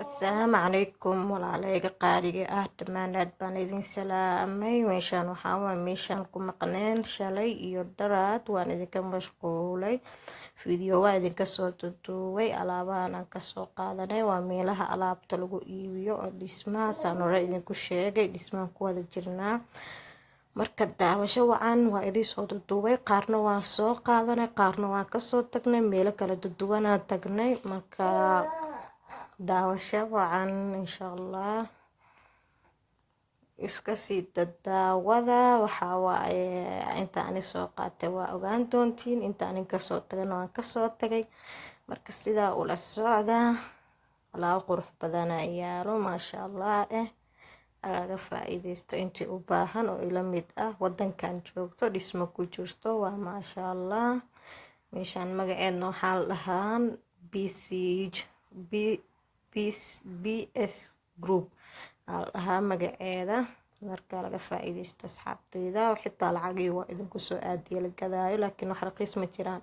Asalaamu calaykum walaalayga qaaliga ah dhammaan aad baan idin salaamay. Meeshaan waxaa waa meeshaan ku maqneen shalay iyo daraad waan idinka mashquulay. Video waa idinka soo duduubay, alaabahan aan kasoo qaadanay waa meelaha alaabta lagu iibiyo oo dhismaha saan hore idinku sheegay dhismahan ku wada jirnaa. Marka daawasho wacan waa idin soo duduubay, qaarna waan soo qaadanay, qaarna waan kasoo tagnay, meelo kala duduwanaan tagnay. Marka daawasho wacan insha Allah iska sii daawada. waxaa waaye inta ani soo qaatay waa ogaan doontiin, inta anin kasoo tagana waan kasoo tagay. Marka sidaa ula socda, alaabo qurux badan ayaa yaalo maasha Allah laga faa'iideysto intii u baahan oo ila mid ah wadankan joogto dhismo ku jirto waa maasha Allah. Meeshaan magaceedna waxaa la dhahaa BS Group alaha magaceeda. Marka laga faa'iideysto asxaabteyda xitaa lacagii waa idinku soo aadiye la gadaayo, laakiin wax raqiis ma jiraan,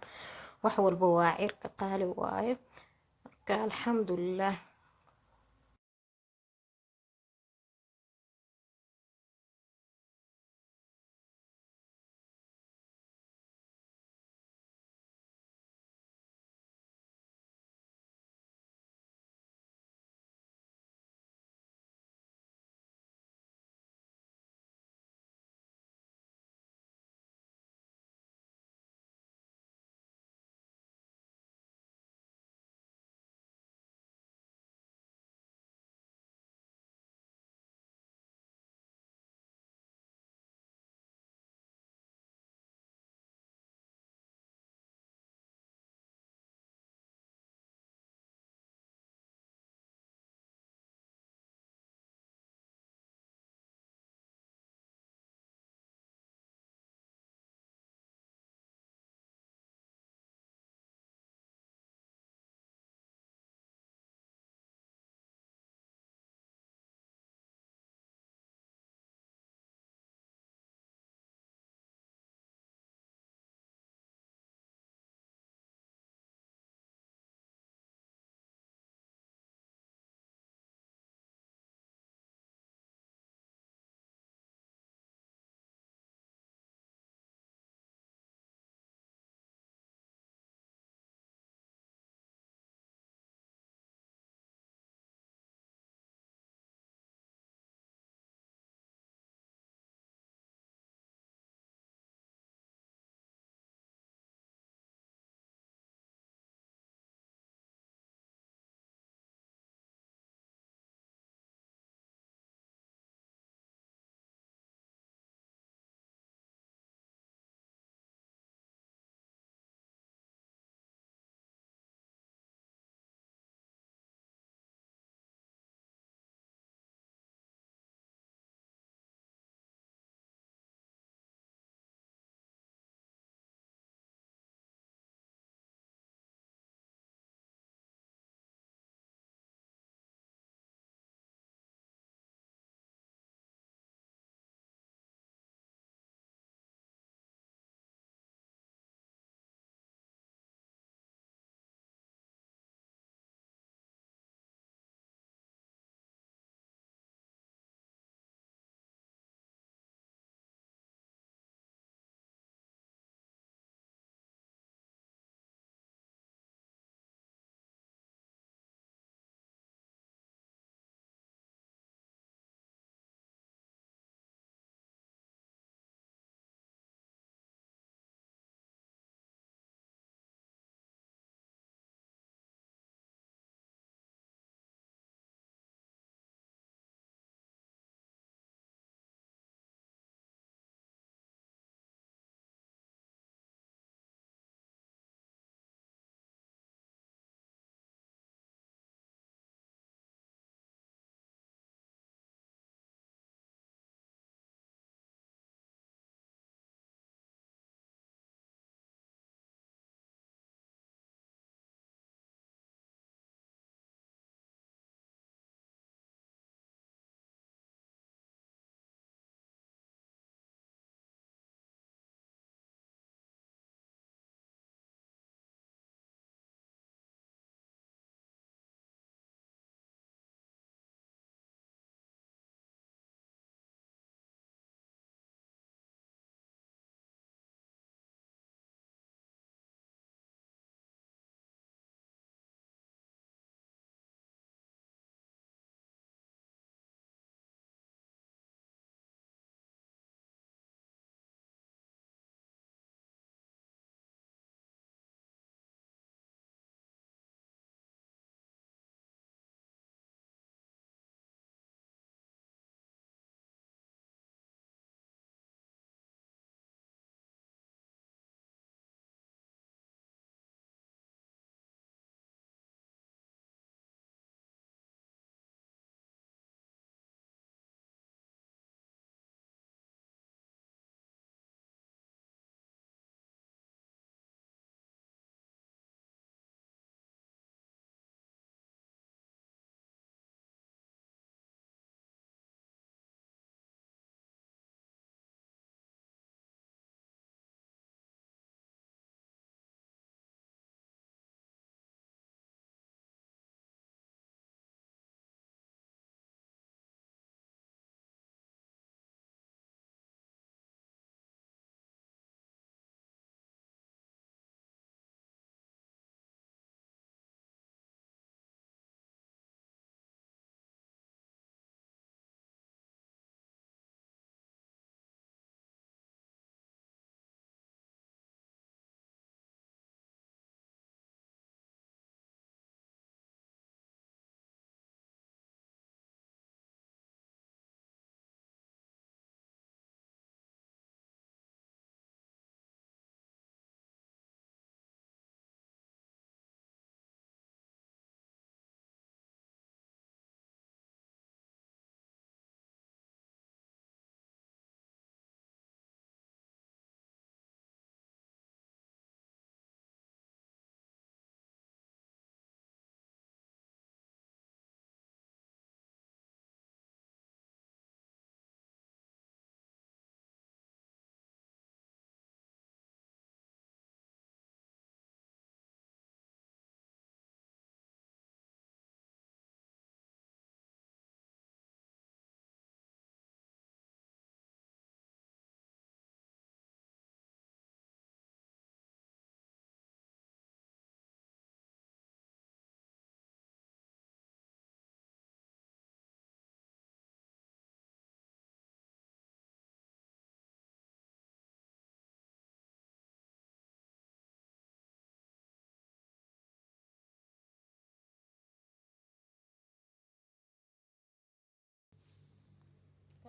wax walba waa cirka qaali waaye. Marka alxamdulillah.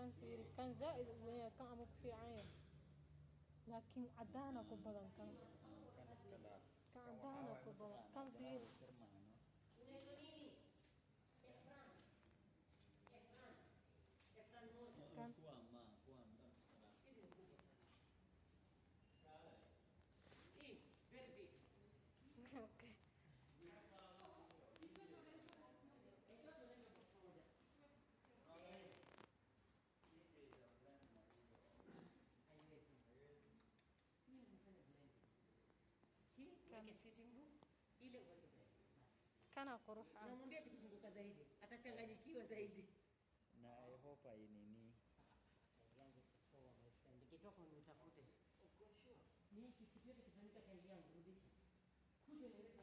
كان فيري كان زائد وهي كان عمق في عين لكن عدانا كبدن كان عدانا كبدن كان فيري كان اوكي kana qurux namwambia tukizunguka zaidi atachanganyikiwa zaidi na I hope nini nikitoka nitafute ni kitu chote kifanyika kazi yangu rudisha kuja niweka